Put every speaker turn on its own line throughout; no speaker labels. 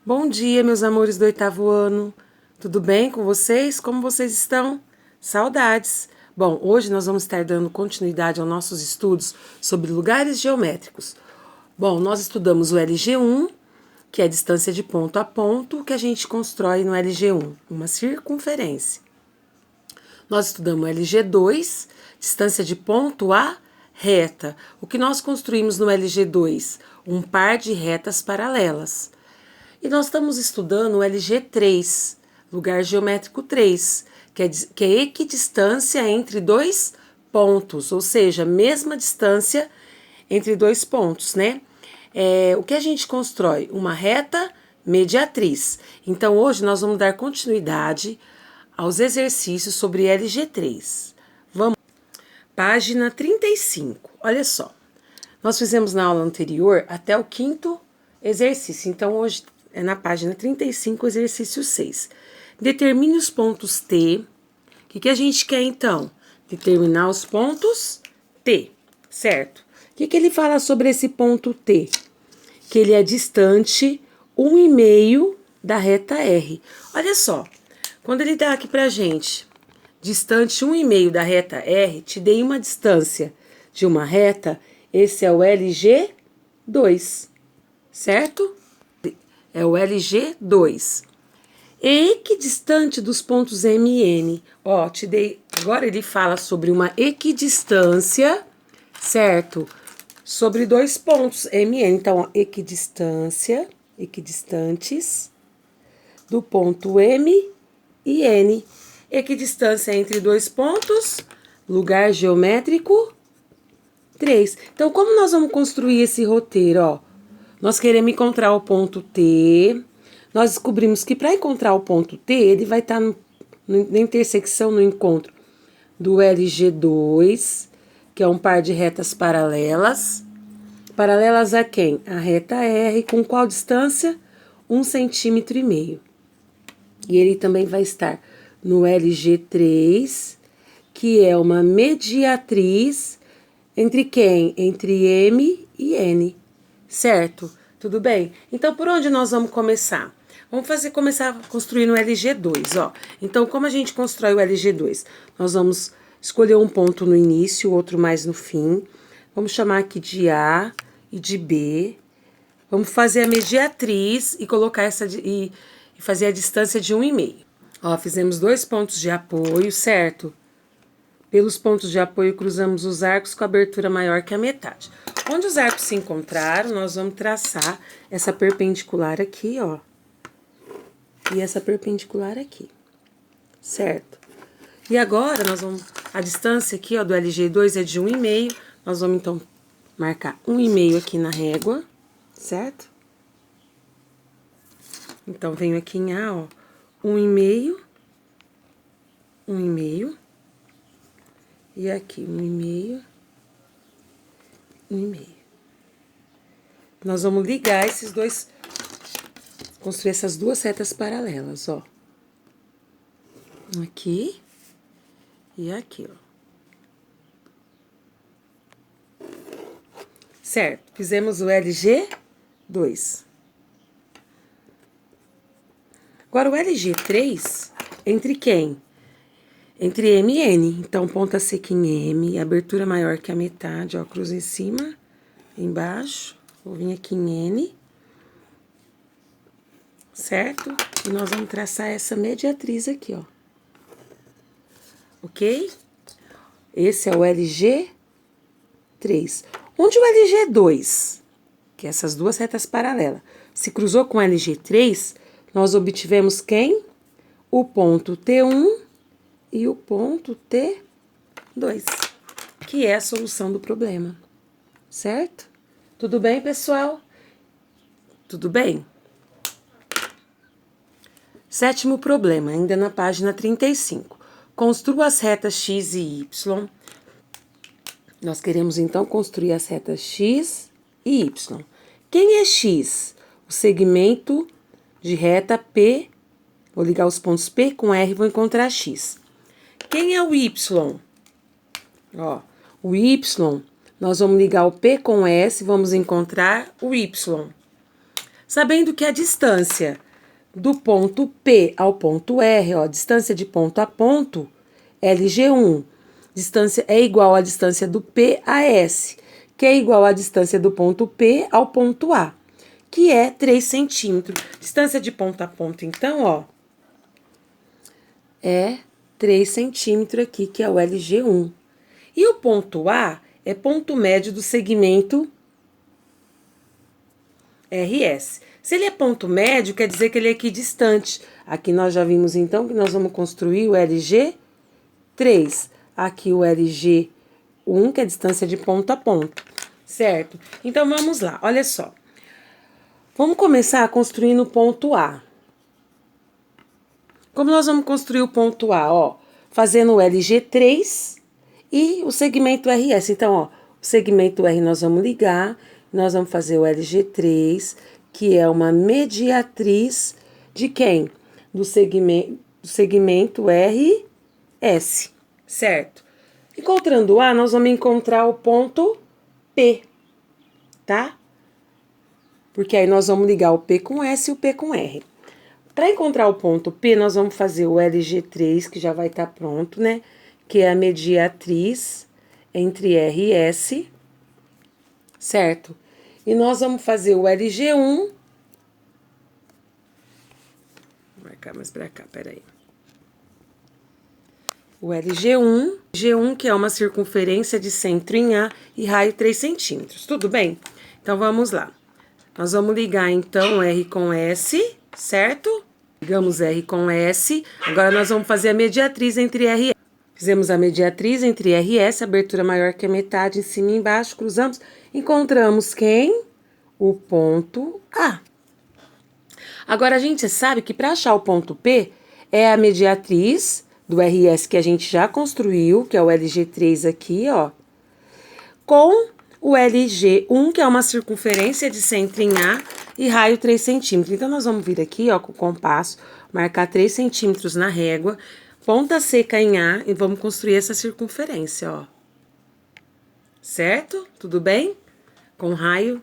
Bom dia, meus amores do 8º ano. Tudo bem com vocês? Como vocês estão? Saudades! Bom, hoje nós vamos estar dando continuidade aos nossos estudos sobre lugares geométricos. Bom, nós estudamos o LG1, que é a distância de ponto a ponto que a gente constrói no LG1, uma circunferência. Nós estudamos o LG2, distância de ponto a reta. O que nós construímos no LG2? Um par de retas paralelas. E nós estamos estudando o LG3, lugar geométrico 3, que é equidistância entre dois pontos, ou seja, mesma distância entre dois pontos, né? O que a gente constrói? Uma reta mediatriz. Então, hoje nós vamos dar continuidade aos exercícios sobre LG3. Vamos. Página 35. Olha só. Nós fizemos na aula anterior até o 5º exercício. Então, hoje é na página 35, exercício 6. Determine os pontos T. O que a gente quer, então? Determinar os pontos T, certo? O que ele fala sobre esse ponto T? Que ele é distante 1,5 da reta R. Olha só, quando ele dá aqui pra gente, distante 1,5 da reta R, te dei uma distância de uma reta, esse é o LG2, certo? É o LG2. Equidistante dos pontos M e N. Ó, te dei. Agora ele fala sobre uma equidistância, certo? Sobre dois pontos M e N. Então, ó, equidistantes do ponto M e N. Equidistância entre dois pontos, lugar geométrico 3. Então, como nós vamos construir esse roteiro, ó? Nós queremos encontrar o ponto T. Nós descobrimos que para encontrar o ponto T, ele vai estar na intersecção, no encontro do LG2, que é um par de retas paralelas. Paralelas a quem? A reta R, com qual distância? 1,5 cm. E ele também vai estar no LG3, que é uma mediatriz entre quem? Entre M e N. Certo? Tudo bem? Então, por onde nós vamos começar? Vamos começar construindo o LG2, ó. Então, como a gente constrói o LG2? Nós vamos escolher um ponto no início, outro mais no fim. Vamos chamar aqui de A e de B. Vamos fazer a mediatriz e colocar e fazer a distância de 1,5. Ó, fizemos dois pontos de apoio, certo? Pelos pontos de apoio, cruzamos os arcos com a abertura maior que a metade. Onde os arcos se encontraram, nós vamos traçar essa perpendicular aqui, ó. E essa perpendicular aqui, certo? E agora, a distância aqui, ó, do LG2 é de 1,5. Nós vamos, então, marcar 1,5 aqui na régua, certo? Então, venho aqui em A, ó, 1,5. 1,5. E aqui, 1,5. 1,5. Nós vamos ligar esses dois, construir essas duas retas paralelas, ó. Aqui e aqui, ó. Certo, fizemos o LG2. Agora, o LG3, entre quem? Entre M e N. Então, ponta seca em M, abertura maior que a metade, ó, cruza em cima, embaixo, vou vir aqui em N, certo? E nós vamos traçar essa mediatriz aqui, ó. Ok? Esse é o LG3. Onde o LG2, que é essas duas retas paralelas, se cruzou com o LG3, nós obtivemos quem? O ponto T1 e o ponto T2, que é a solução do problema, certo? Tudo bem, pessoal? Tudo bem? 7º problema, ainda na página 35. Construa as retas X e Y. Nós queremos, então, construir as retas X e Y. Quem é X? O segmento de reta P. Vou ligar os pontos P com R e vou encontrar X. Quem é o Y? Ó, o Y, nós vamos ligar o P com S e vamos encontrar o Y. Sabendo que a distância do ponto P ao ponto R, ó, distância de ponto a ponto, LG1, distância é igual à distância do P a S, que é igual à distância do ponto P ao ponto A, que é 3 centímetros. Distância de ponto a ponto, então, ó, é 3 centímetros aqui, que é o LG1. E o ponto A é ponto médio do segmento RS. Se ele é ponto médio, quer dizer que ele é equidistante. Aqui nós já vimos, então, que nós vamos construir o LG3. Aqui o LG1, que é a distância de ponto a ponto, certo? Então, vamos lá, olha só. Vamos começar construindo o ponto A. Como nós vamos construir o ponto A? Ó, fazendo o LG3 e o segmento RS. Então, ó, o segmento R nós vamos ligar, nós vamos fazer o LG3, que é uma mediatriz de quem? Do segmento RS, certo? Encontrando o A, nós vamos encontrar o ponto P, tá? Porque aí nós vamos ligar o P com S e o P com R. Para encontrar o ponto P, nós vamos fazer o LG3, que já vai estar pronto, né? Que é a mediatriz entre R e S, certo? E nós vamos fazer o LG1. Vou marcar mais para cá, peraí. O LG1, que é uma circunferência de centro em A e raio 3 centímetros. Tudo bem? Então, vamos lá. Nós vamos ligar, então, R com S, certo? Ligamos R com S. Agora, nós vamos fazer a mediatriz entre R e S. Fizemos a mediatriz entre R e S, abertura maior que a metade, em cima e embaixo, cruzamos. Encontramos quem? O ponto A. Agora, a gente sabe que para achar o ponto P, é a mediatriz do RS que a gente já construiu, que é o LG3 aqui, ó, com o LG1, que é uma circunferência de centro em A e raio 3 centímetros. Então, nós vamos vir aqui, ó, com o compasso, marcar 3 centímetros na régua, ponta seca em A, e vamos construir essa circunferência, ó. Certo? Tudo bem? Com raio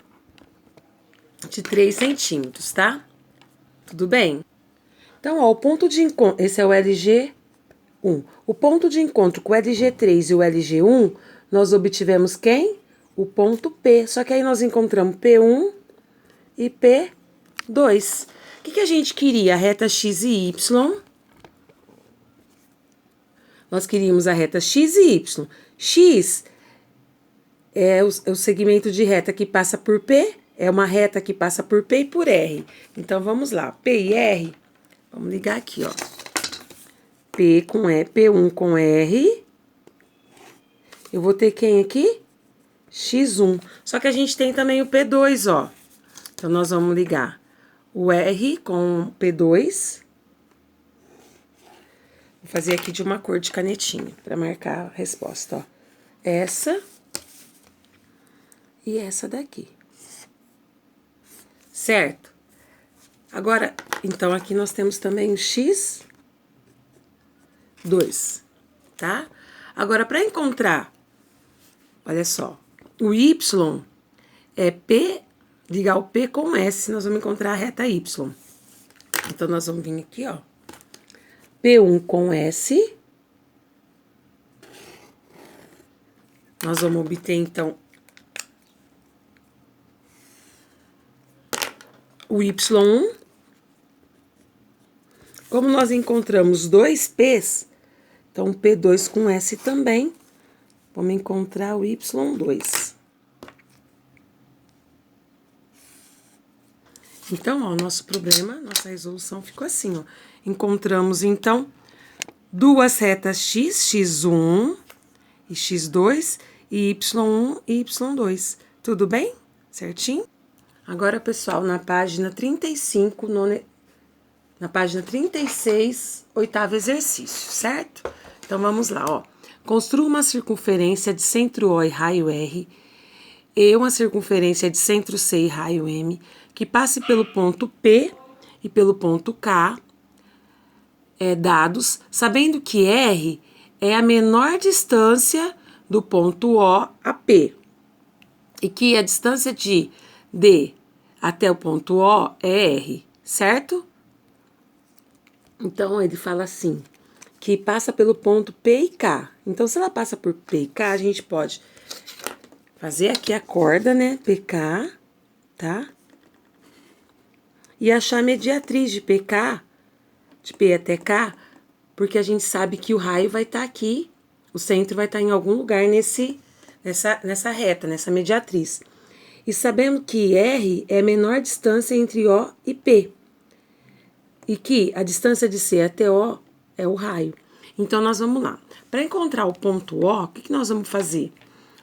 de 3 centímetros, tá? Tudo bem? Então, ó, o ponto de encontro, esse é o LG1. O ponto de encontro com o LG3 e o LG1, nós obtivemos quem? O ponto P. Só que aí nós encontramos P1 e P2. O que a gente queria? A reta X e Y. Nós queríamos a reta X e Y. X é o segmento de reta que passa por P, é uma reta que passa por P e por R. Então, vamos lá. P e R, vamos ligar aqui, ó. P com E, P1 com R. Eu vou ter quem aqui? X1. Só que a gente tem também o P2, ó. Então, nós vamos ligar o R com P2. Vou fazer aqui de uma cor de canetinha, para marcar a resposta, ó. Essa e essa daqui. Certo? Agora, então, aqui nós temos também o X2, tá? Agora, para encontrar, olha só, o Y é P, ligar o P com S, nós vamos encontrar a reta Y. Então, nós vamos vir aqui, ó, P1 com S. Nós vamos obter, então, o Y1. Como nós encontramos dois P's, então P2 com S também, vamos encontrar o Y2. Então, ó, o nosso problema, nossa resolução ficou assim, ó. Encontramos, então, duas retas X, X1 e X2, e Y1 e Y2. Tudo bem? Certinho? Agora, pessoal, na página 35, na página 36, oitavo exercício, certo? Então, vamos lá, ó. Construa uma circunferência de centro O e raio R e uma circunferência de centro C e raio M que passe pelo ponto P e pelo ponto K, dados, sabendo que R é a menor distância do ponto O a P e que a distância de D até o ponto O é R, certo? Então, ele fala assim, que passa pelo ponto P e K. Então, se ela passa por P e K, a gente pode fazer aqui a corda, né? PK, tá? E achar a mediatriz de PK, de P até K, porque a gente sabe que o raio vai estar aqui, o centro vai estar em algum lugar nessa reta, nessa mediatriz. E sabendo que R é a menor distância entre O e P. E que a distância de C até O é o raio. Então, nós vamos lá. Para encontrar o ponto O, o que nós vamos fazer?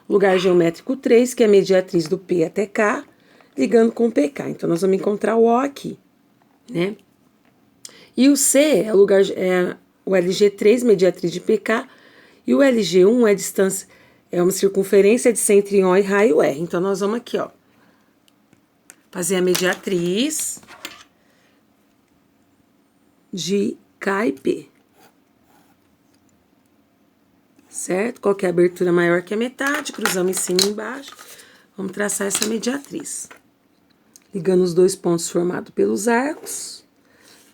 Lugar geométrico 3, que é a mediatriz do P até K, ligando com o PK. Então, nós vamos encontrar o O aqui, né? E o C é o LG3, mediatriz de PK, e o LG1 é a distância, é uma circunferência de centro em O e raio R. Então, nós vamos aqui, ó, fazer a mediatriz de K e P. Certo? Qual que é a abertura maior que a metade? Cruzamos em cima e embaixo. Vamos traçar essa mediatriz. Ligando os dois pontos formados pelos arcos.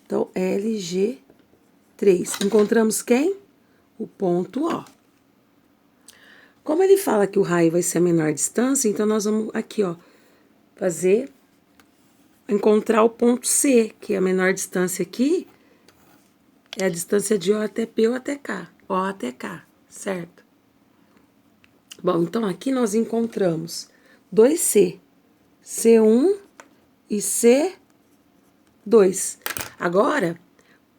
Então, LG3. Encontramos quem? O ponto O. Como ele fala que o raio vai ser a menor distância, então nós vamos aqui, ó, encontrar o ponto C, que é a menor distância aqui, é a distância de O até P ou até K. O até K, certo? Bom, então aqui nós encontramos 2C, C1 e C2. Agora,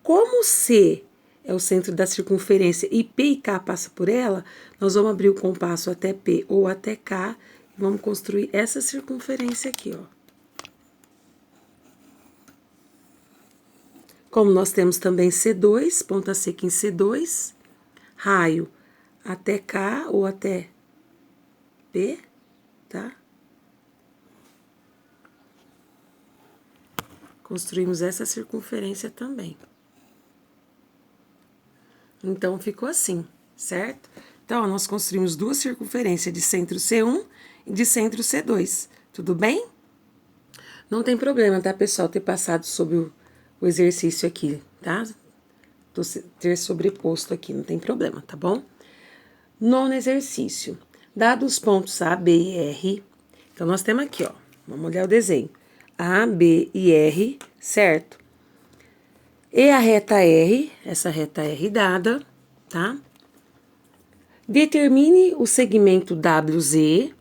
como C é o centro da circunferência e P e K passa por ela, nós vamos abrir o compasso até P ou até K e vamos construir essa circunferência aqui, ó. Como nós temos também C2, ponta seca em C2, raio até K ou até P, tá? Construímos essa circunferência também. Então, ficou assim, certo? Então, nós construímos duas circunferências de centro C1 e de centro C2, tudo bem? Não tem problema, tá, pessoal, ter passado sobre o exercício aqui, tá? Ter sobreposto aqui, não tem problema, tá bom? Nono exercício. Dados os pontos A, B e R. Então, nós temos aqui, ó, vamos olhar o desenho. A, B e R, certo? E a reta R, essa reta R dada, tá? Determine o segmento WZ.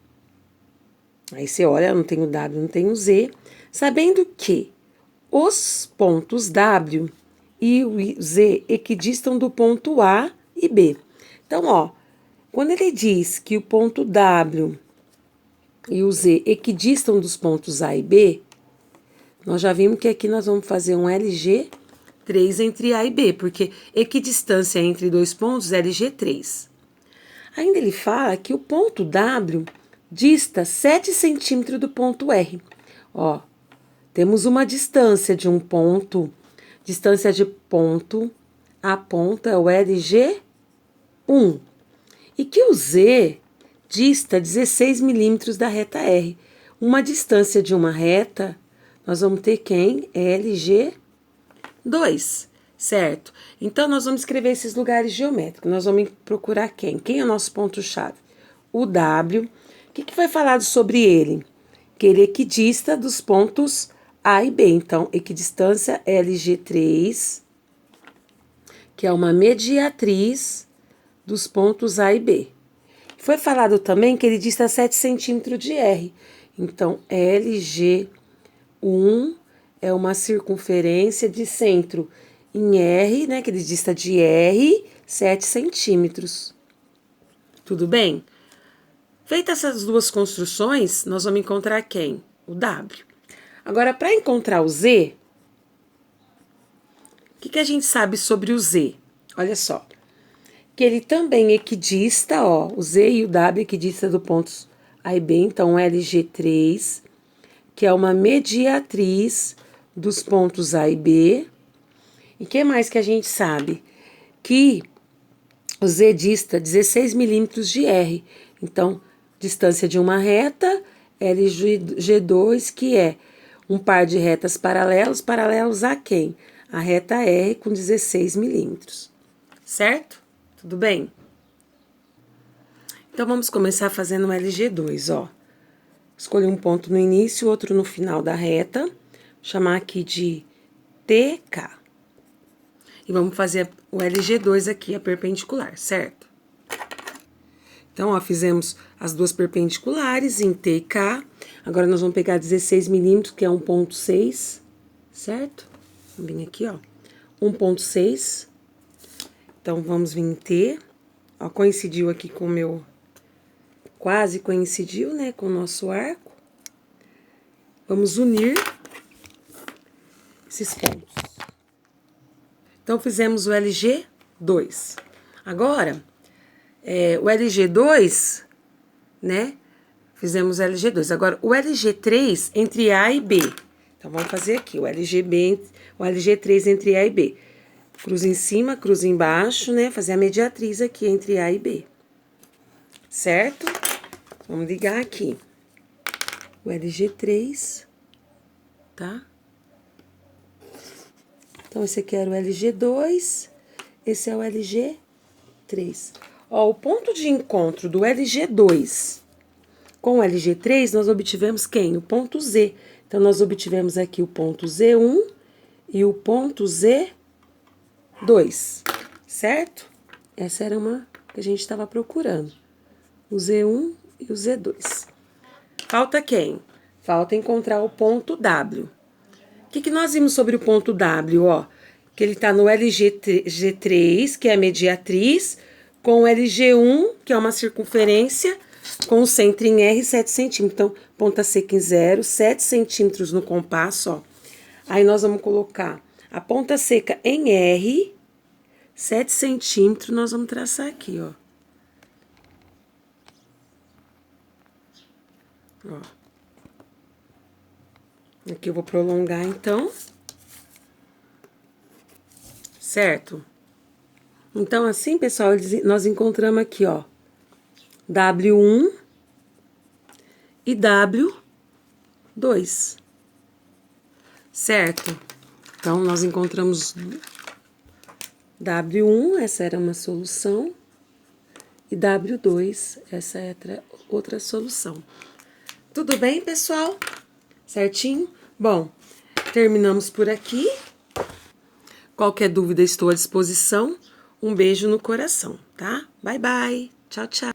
Aí você olha, não tem o W, não tem o Z. Sabendo que os pontos W e o Z equidistam do ponto A e B. Então, ó, quando ele diz que o ponto W e o Z equidistam dos pontos A e B, nós já vimos que aqui nós vamos fazer um LG3 entre A e B, porque equidistância entre dois pontos é LG3. Ainda ele fala que o ponto W dista 7 centímetros do ponto R. Ó, temos uma distância de um ponto, distância de ponto a ponta é o LG1. E que o Z dista 16 milímetros da reta R. Uma distância de uma reta, nós vamos ter quem? LG2, certo? Então, nós vamos escrever esses lugares geométricos. Nós vamos procurar quem? Quem é o nosso ponto-chave? O W. O que foi falado sobre ele? Que ele equidista dos pontos A e B. Então, equidistância LG3, que é uma mediatriz dos pontos A e B. Foi falado também que ele dista 7 centímetros de R. Então, LG1 é uma circunferência de centro em R, né, que ele dista de R, 7 centímetros. Tudo bem? Feitas essas duas construções, nós vamos encontrar quem? O W. Agora, para encontrar o Z, o que a gente sabe sobre o Z? Olha só. Que ele também equidista, ó, o Z e o W equidista do pontos A e B, então LG3, que é uma mediatriz dos pontos A e B. E o que mais que a gente sabe? Que o Z dista 16 milímetros de R. Então, distância de uma reta, LG2, que é um par de retas paralelos a quem? A reta R com 16 milímetros, certo? Tudo bem? Então, vamos começar fazendo um LG2, ó. Escolhi um ponto no início, outro no final da reta, vou chamar aqui de TK. E vamos fazer o LG2 aqui, a perpendicular, certo? Então, ó, fizemos as duas perpendiculares em T e K. Agora, nós vamos pegar 16 milímetros, que é 1,6, certo? Vamos vir aqui, ó, 1,6. Então, vamos vir em T. Ó, coincidiu aqui com o meu... Quase coincidiu, né, com o nosso arco. Vamos unir esses pontos. Então, fizemos o LG2. Agora, o LG2, né, fizemos o LG2. Agora, o LG3 entre A e B. Então, vamos fazer aqui o LG3 entre A e B. Cruz em cima, cruz embaixo, né, fazer a mediatriz aqui entre A e B. Certo? Vamos ligar aqui. O LG3, tá? Então, esse aqui era o LG2, esse é o LG3. Ó, o ponto de encontro do LG2 com o LG3, nós obtivemos quem? O ponto Z. Então, nós obtivemos aqui o ponto Z1 e o ponto Z2, certo? Essa era uma que a gente estava procurando. O Z1 e o Z2. Falta quem? Falta encontrar o ponto W. O que nós vimos sobre o ponto W, ó? Que ele tá no LG3, que é a mediatriz, com o LG1, que é uma circunferência, com o centro em R, 7 centímetros. Então, ponta seca em 0, 7 centímetros no compasso, ó. Aí, nós vamos colocar a ponta seca em R, 7 centímetros, nós vamos traçar aqui, ó. Ó. Aqui eu vou prolongar, então. Certo? Então, assim, pessoal, nós encontramos aqui, ó, W1 e W2. Certo? Então, nós encontramos W1, essa era uma solução, e W2, essa é outra solução. Tudo bem, pessoal? Certinho? Bom, terminamos por aqui. Qualquer dúvida, estou à disposição. Um beijo no coração, tá? Bye, bye. Tchau, tchau.